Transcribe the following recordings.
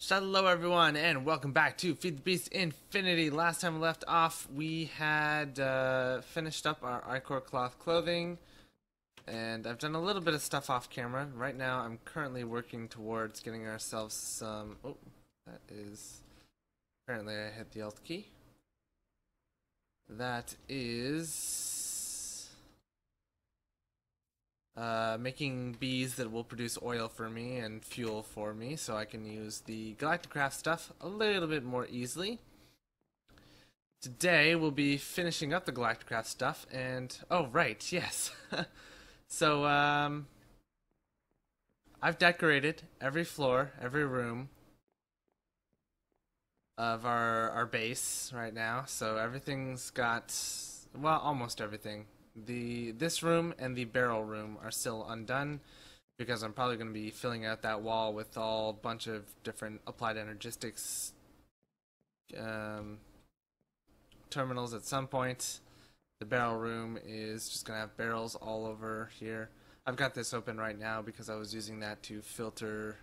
Hello everyone and welcome back to FTB Infinity. Last time we left off we had finished up our ichor cloth clothing, and I've done a little bit of stuff off camera. Right now I'm currently working towards getting ourselves some... Oh, that is... Apparently I hit the Alt key. That is... making bees that will produce oil for me and fuel for me, so I can use the Galacticraft stuff a little bit more easily. Today we'll be finishing up the Galacticraft stuff, and oh right, yes. So I've decorated every floor, every room of our base right now, so everything's got, well, almost everything. This room and the barrel room are still undone because I'm probably going to be filling out that wall with all a bunch of different applied energistics terminals at some point. The barrel room is just going to have barrels all over here. I've got this open right now because I was using that to filter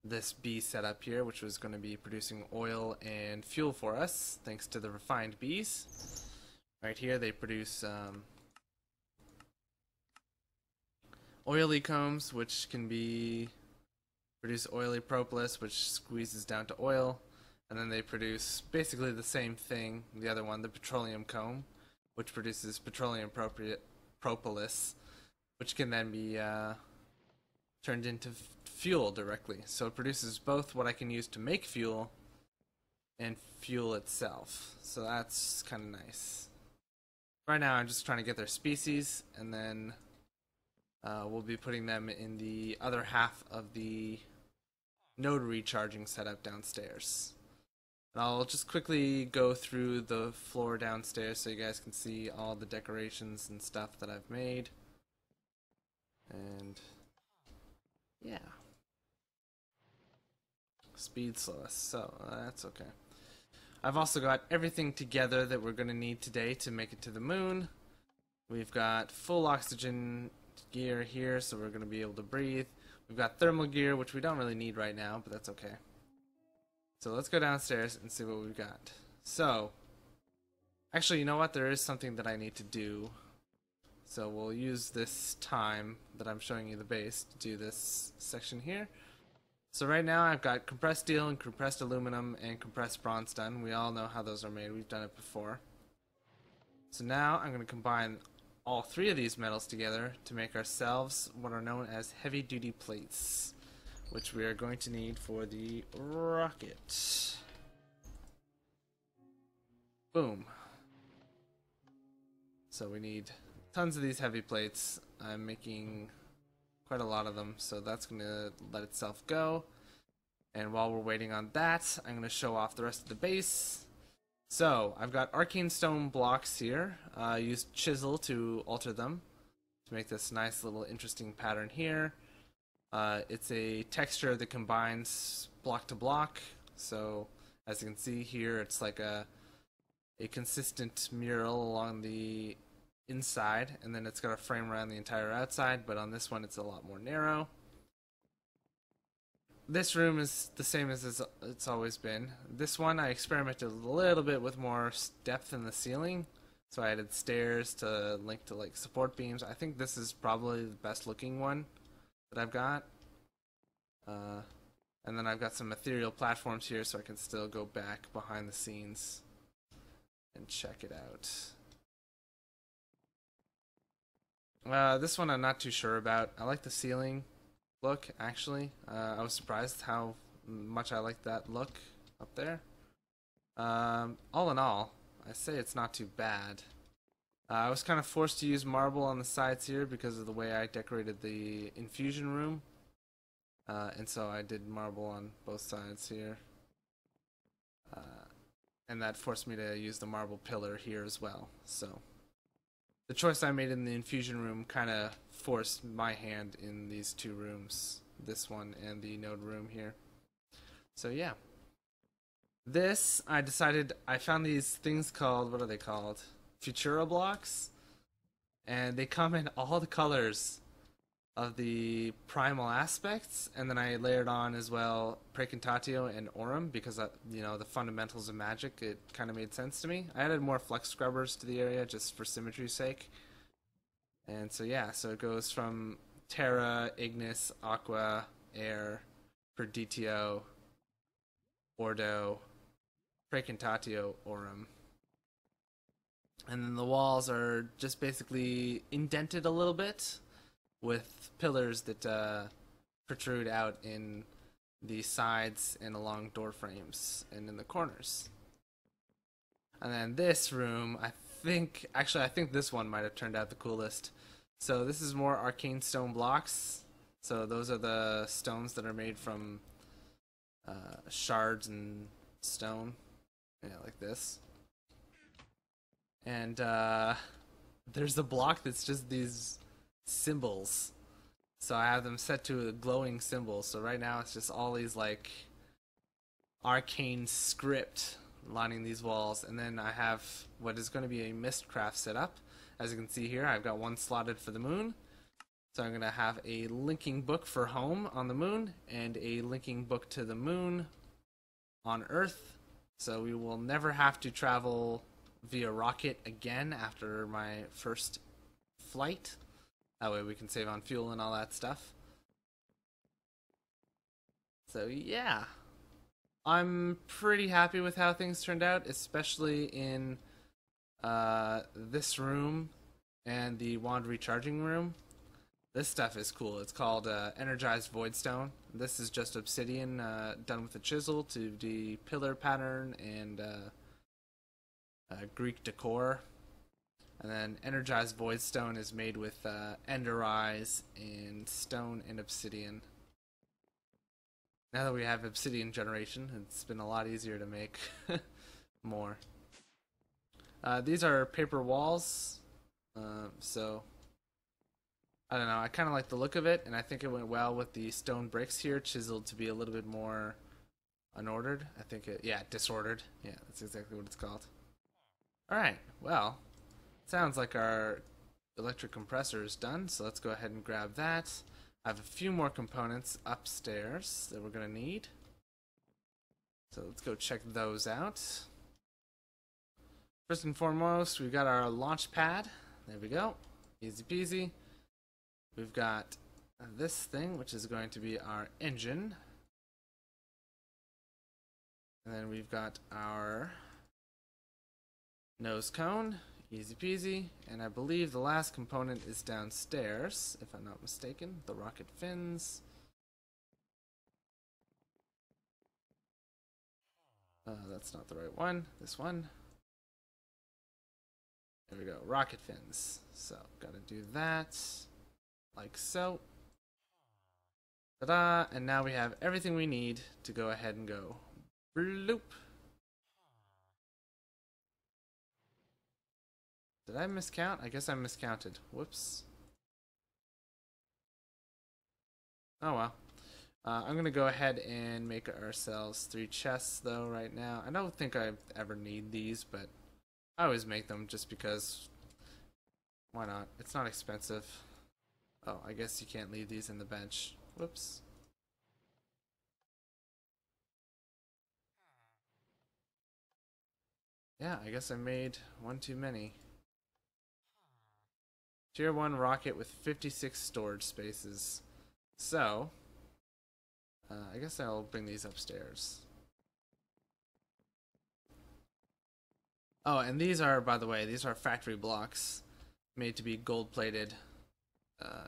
this bee setup here, which was going to be producing oil and fuel for us thanks to the refined bees. Right here they produce oily combs, which can be produce oily propolis, which squeezes down to oil, and then they produce basically the same thing, the other one, the petroleum comb, which produces petroleum propolis, which can then be turned into fuel directly. So it produces both what I can use to make fuel and fuel itself. So that's kind of nice. Right now I'm just trying to get their species, and then we'll be putting them in the other half of the node recharging setup downstairs. And I'll just quickly go through the floor downstairs so you guys can see all the decorations and stuff that I've made. And yeah. Speed slowest, so that's okay. I've also got everything together that we're going to need today to make it to the moon. We've got full oxygen gear here, so we're going to be able to breathe. We've got thermal gear, which we don't really need right now, but that's okay. So let's go downstairs and see what we've got. So, actually, you know what? There is something that I need to do. So we'll use this time that I'm showing you the base to do this section here. So right now I've got compressed steel and compressed aluminum and compressed bronze done. We all know how those are made. We've done it before. So now I'm going to combine all three of these metals together to make ourselves what are known as heavy-duty plates, which we are going to need for the rocket. Boom. So we need tons of these heavy plates. I'm making quite a lot of them, so that's going to let itself go. And while we're waiting on that, I'm going to show off the rest of the base. So I've got arcane stone blocks here. I used chisel to alter them to make this nice little interesting pattern here. It's a texture that combines block to block, so as you can see here, it's like a consistent mural along the inside, and then it's got a frame around the entire outside, but on this one it's a lot more narrow. This room is the same as it's always been. This one I experimented a little bit with more depth in the ceiling, so I added stairs to link to like support beams. I think this is probably the best looking one that I've got. And then I've got some ethereal platforms here so I can still go back behind the scenes and check it out. This one I'm not too sure about. I like the ceiling look, actually. I was surprised how much I like that look up there. All in all, I say it's not too bad. I was kind of forced to use marble on the sides here because of the way I decorated the infusion room. And so I did marble on both sides here. And that forced me to use the marble pillar here as well. So the choice I made in the infusion room kind of forced my hand in these two rooms, this one and the node room here. So yeah. This, I decided, I found these things called, what are they called? Futura blocks. And they come in all the colors of the primal aspects, and then I layered on as well Praecantatio and Aurum because you know, the fundamentals of magic. It kind of made sense to me. I added more flux scrubbers to the area just for symmetry's sake, and so yeah, so it goes from Terra, Ignis, Aqua, Air, Perditio, Ordo, Praecantatio, Aurum. And then the walls are just basically indented a little bit with pillars that protrude out in the sides and along door frames and in the corners. And then this room, I think this one might have turned out the coolest. So this is more arcane stone blocks. So those are the stones that are made from shards and stone. Yeah, like this. And there's a block that's just these symbols. So I have them set to a glowing symbol. So right now it's just all these like arcane script lining these walls. And then I have what is going to be a mistcraft set up. As you can see here, I've got one slotted for the moon. So I'm going to have a linking book for home on the moon and a linking book to the moon on Earth. So we will never have to travel via rocket again after my first flight. That way we can save on fuel and all that stuff. So yeah, I'm pretty happy with how things turned out, especially in this room and the wand recharging room. This stuff is cool. It's called Energized Voidstone. This is just obsidian done with a chisel to the pillar pattern and Greek decor. And then Energized Voidstone is made with ender eyes and stone and obsidian. Now that we have obsidian generation, it's been a lot easier to make more. These are paper walls, so I don't know, I kind of like the look of it, and I think it went well with the stone bricks here, chiseled to be a little bit more unordered. I think yeah, disordered. Yeah, that's exactly what it's called. Alright, well, sounds like our electric compressor is done, so let's go ahead and grab that. I have a few more components upstairs that we're going to need. So let's go check those out. First and foremost, we've got our launch pad. There we go. Easy peasy. We've got this thing, which is going to be our engine. And then we've got our nose cone. Easy peasy. And I believe the last component is downstairs, if I'm not mistaken. The rocket fins. That's not the right one. This one. There we go. Rocket fins. So, gotta do that. Like so. Ta-da! And now we have everything we need to go ahead and go. Bloop. Did I miscount? I guess I miscounted. Whoops. Oh well. I'm gonna go ahead and make ourselves 3 chests though right now. I don't think I ever need these, but I always make them just because why not? It's not expensive. Oh, I guess you can't leave these in the bench. Whoops. Yeah, I guess I made one too many. Tier 1 rocket with 56 storage spaces. So, I guess I'll bring these upstairs. Oh, and these are, by the way, these are factory blocks made to be gold plated.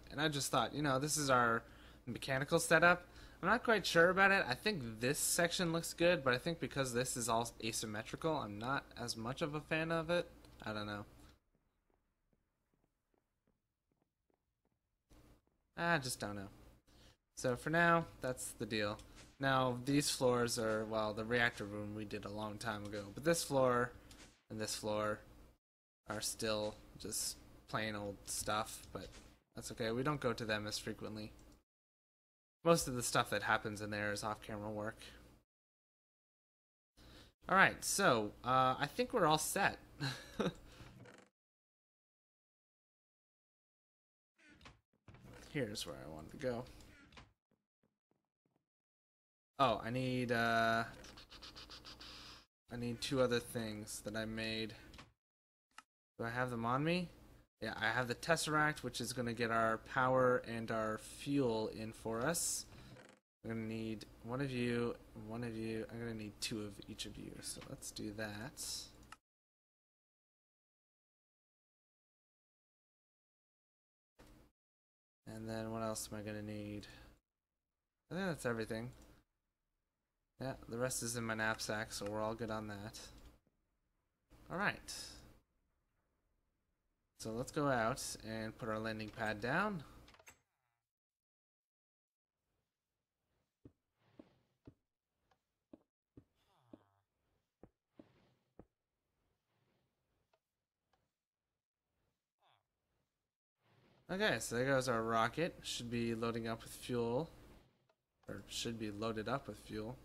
And I just thought, you know, this is our mechanical setup. I'm not quite sure about it. I think this section looks good, but I think because this is all asymmetrical, I'm not as much of a fan of it. I don't know. I just don't know. So for now, that's the deal. Now, these floors are, well, the reactor room we did a long time ago. But this floor and this floor are still just plain old stuff. But that's okay. We don't go to them as frequently. Most of the stuff that happens in there is off-camera work. Alright, so, I think we're all set. here's where I wanted to go. Oh, I need two other things that I made. Do I have them on me? Yeah, I have the Tesseract, which is going to get our power and our fuel in for us. I'm going to need one of you. I'm going to need two of each of you. So let's do that. And then what else am I going to need? I think that's everything. Yeah, the rest is in my knapsack, so we're all good on that. Alright. So let's go out and put our landing pad down. Okay, so there goes our rocket. Should be loading up with fuel. Or should be loaded up with fuel.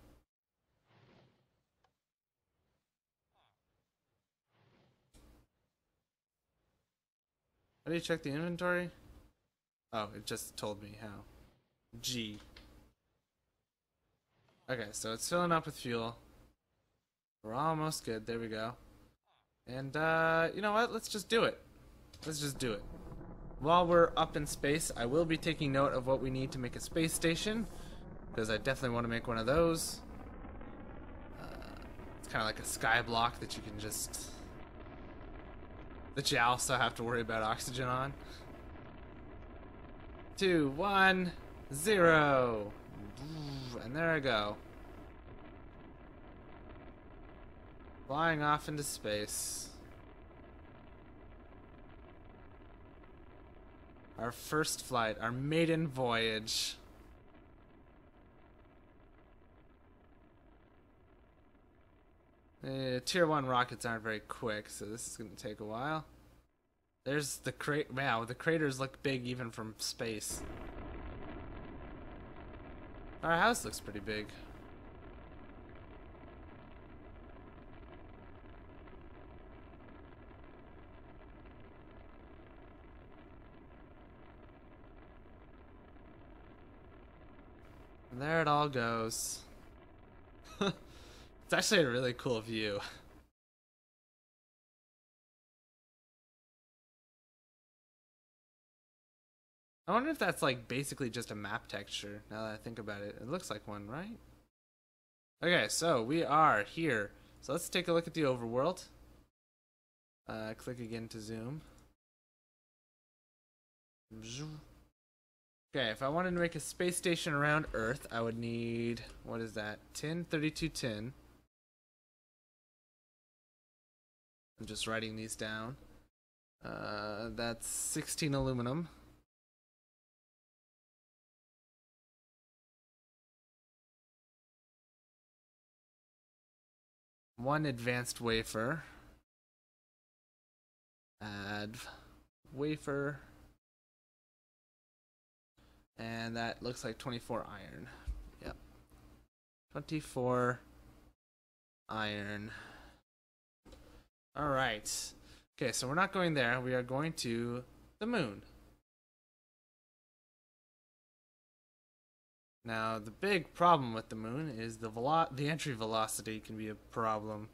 How do you check the inventory? Oh, it just told me how. G. Okay, so it's filling up with fuel. We're almost good. There we go. And, you know what? Let's just do it. Let's just do it. While we're up in space, I will be taking note of what we need to make a space station, because I definitely want to make one of those. It's kind of like a sky block that you can just... that you also have to worry about oxygen on. 2, 1, 0. And there I go. Flying off into space. Our first flight, our maiden voyage. Tier 1 rockets aren't very quick, so this is going to take a while. There's the crate. Wow, the craters look big even from space. Our house looks pretty big. And there it all goes. It's actually a really cool view. I wonder if that's like basically just a map texture, now that I think about it. It looks like one, right? Okay, so we are here. So let's take a look at the overworld. Click again to zoom. Okay, if I wanted to make a space station around Earth, I would need, what is that? Tin? 32 tin. I'm just writing these down. That's 16 aluminum. One advanced wafer. Add wafer. And that looks like 24 iron. Yep. 24 iron. Alright. Okay, so we're not going there. We are going to the moon. Now, the big problem with the moon is the entry velocity can be a problem.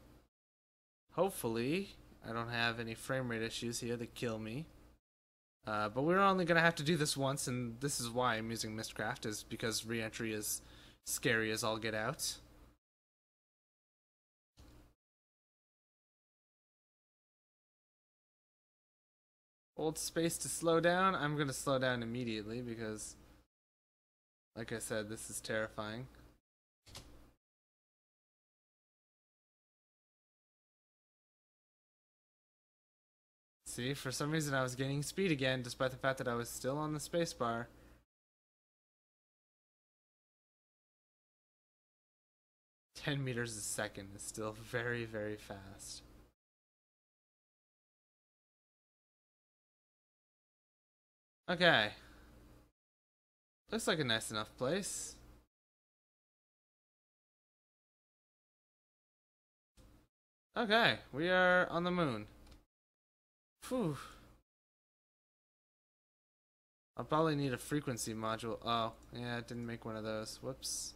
Hopefully, I don't have any frame rate issues here that kill me. But we're only going to have to do this once, and this is why I'm using Mistcraft, is because re-entry is scary as all get out. Hold space to slow down. I'm going to slow down immediately because, like I said, this is terrifying. See, for some reason I was gaining speed again, despite the fact that I was still on the spacebar. "10 meters a second" is still very, very fast. Okay. Looks like a nice enough place. Okay, we are on the moon. Phew. I'll probably need a frequency module. Oh, yeah, it didn't make one of those. Whoops.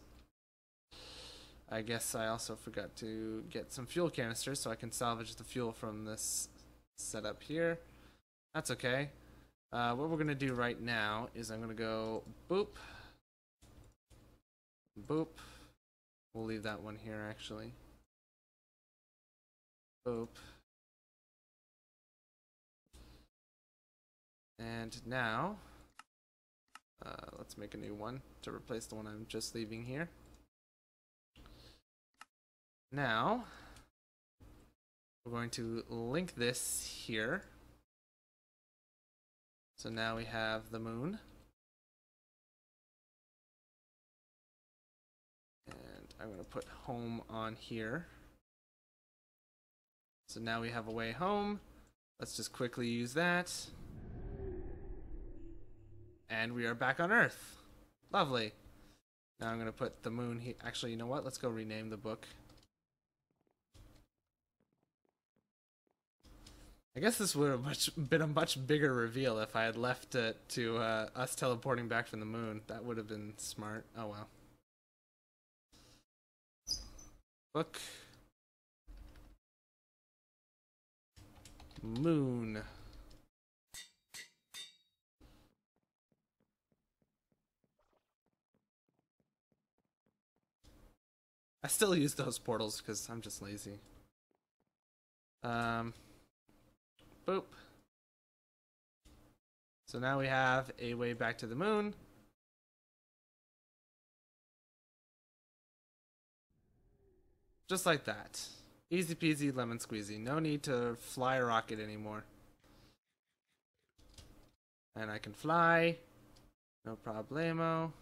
I guess I also forgot to get some fuel canisters so I can salvage the fuel from this setup here. That's okay. What we're going to do right now is I'm going to go boop. Boop. We'll leave that one here, actually. Boop. And now, let's make a new one to replace the one I'm just leaving here. Now, we're going to link this here. So now we have the moon. And I'm going to put home on here. So now we have a way home. Let's just quickly use that. And we are back on Earth. Lovely. Now I'm going to put the moon here. Actually, you know what? Let's go rename the book. I guess this would have been a much bigger reveal if I had left it to us teleporting back from the moon. That would have been smart. Oh well. Book. Moon. I still use those portals because I'm just lazy. Boop. So now we have a way back to the moon. Just like that. Easy peasy lemon squeezy. No need to fly a rocket anymore. And I can fly. No problemo.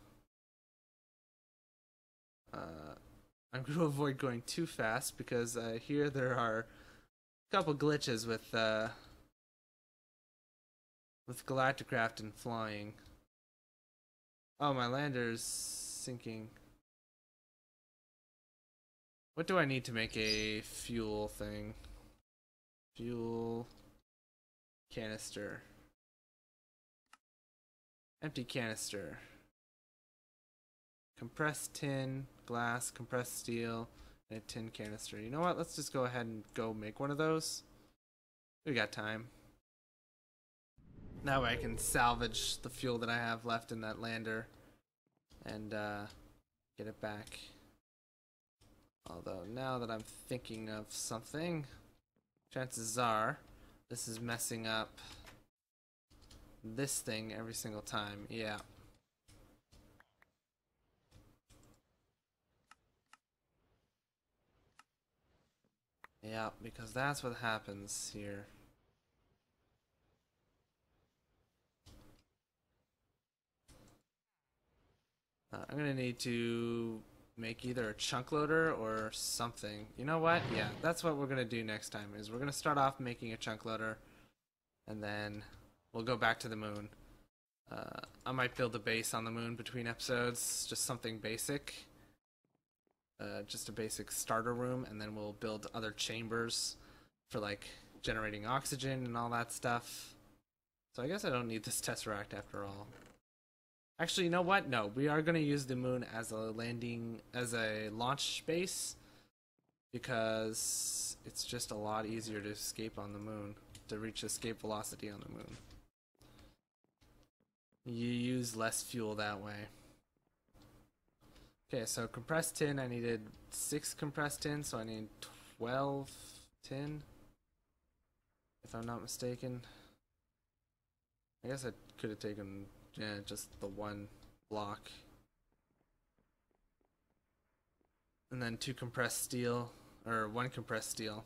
I'm going to avoid going too fast because here there are a couple glitches with Galacticraft and flying. Oh, my lander's sinking. What do I need to make a fuel thing? Fuel canister. Empty canister. Compressed tin, glass, compressed steel, and a tin canister. You know what? Let's just go ahead and go make one of those. We got time. That way I can salvage the fuel that I have left in that lander and get it back. Although now that I'm thinking of something, chances are this is messing up this thing every single time. Yeah. Yeah, because that's what happens here. I'm gonna need to make either a chunk loader or something. You know what? Yeah, that's what we're gonna do next time. Is we're gonna start off making a chunk loader, and then we'll go back to the moon. I might build a base on the moon between episodes, just something basic. Just a basic starter room, and then we'll build other chambers for like generating oxygen and all that stuff. So I guess I don't need this tesseract after all. Actually, you know what? No, we are going to use the moon as a launch base, because it's just a lot easier to escape on the moon, to reach escape velocity on the moon. You use less fuel that way. Okay, so compressed tin, I needed 6 compressed tin, so I need 12 tin, if I'm not mistaken. I guess I could have taken, yeah, just the one block. And then 2 compressed steel, or 1 compressed steel.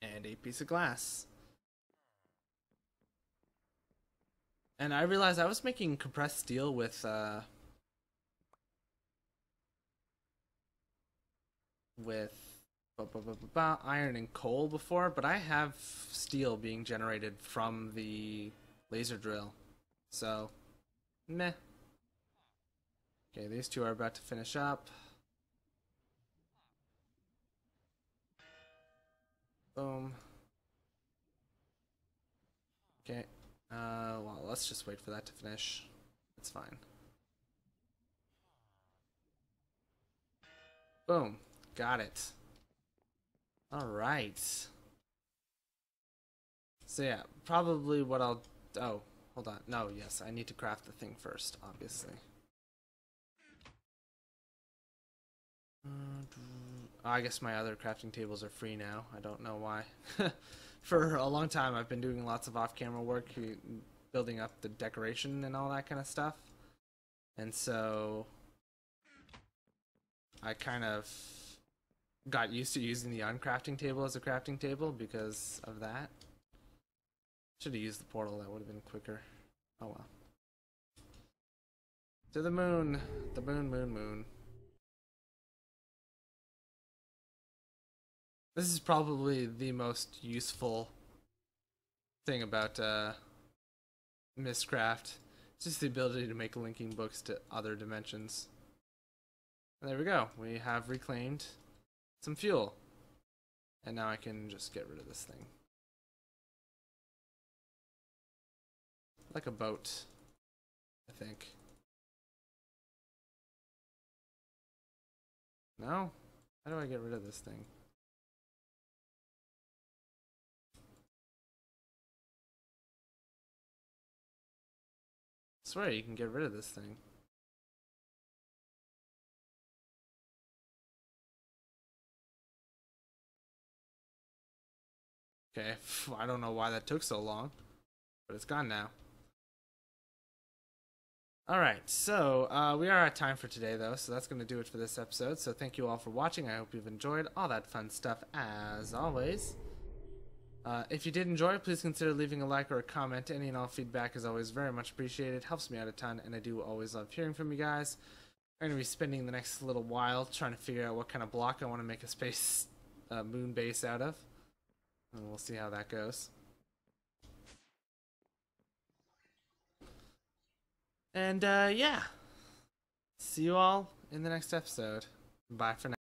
And a piece of glass. And I realized I was making compressed steel with iron and coal before, but I have steel being generated from the laser drill, so meh. Okay, these two are about to finish up. Boom. Okay, Well, let's just wait for that to finish. It's fine. Boom. Got it. Alright. So yeah, probably what I'll... Oh, hold on. No, yes, I need to craft the thing first, obviously. I guess my other crafting tables are free now. I don't know why. For a long time, I've been doing lots of off-camera work, building up the decoration and all that kind of stuff. And so I kind of got used to using the uncrafting table as a crafting table because of that. Should have used the portal, that would have been quicker. Oh well. To the moon. The moon, moon, moon. This is probably the most useful thing about Mistcraft. It's just the ability to make linking books to other dimensions. And there we go. We have reclaimed some fuel. And now I can just get rid of this thing. Like a boat, I think. No? How do I get rid of this thing? I swear you can get rid of this thing. Okay, I don't know why that took so long, but it's gone now. Alright, so we are at time for today though, so that's going to do it for this episode. So thank you all for watching. I hope you've enjoyed all that fun stuff as always. If you did enjoy, please consider leaving a like or a comment. Any and all feedback is always very much appreciated. It helps me out a ton, and I do always love hearing from you guys. I'm going to be spending the next little while trying to figure out what kind of block I want to make a space moon base out of. And we'll see how that goes. And yeah, see you all in the next episode. Bye for now.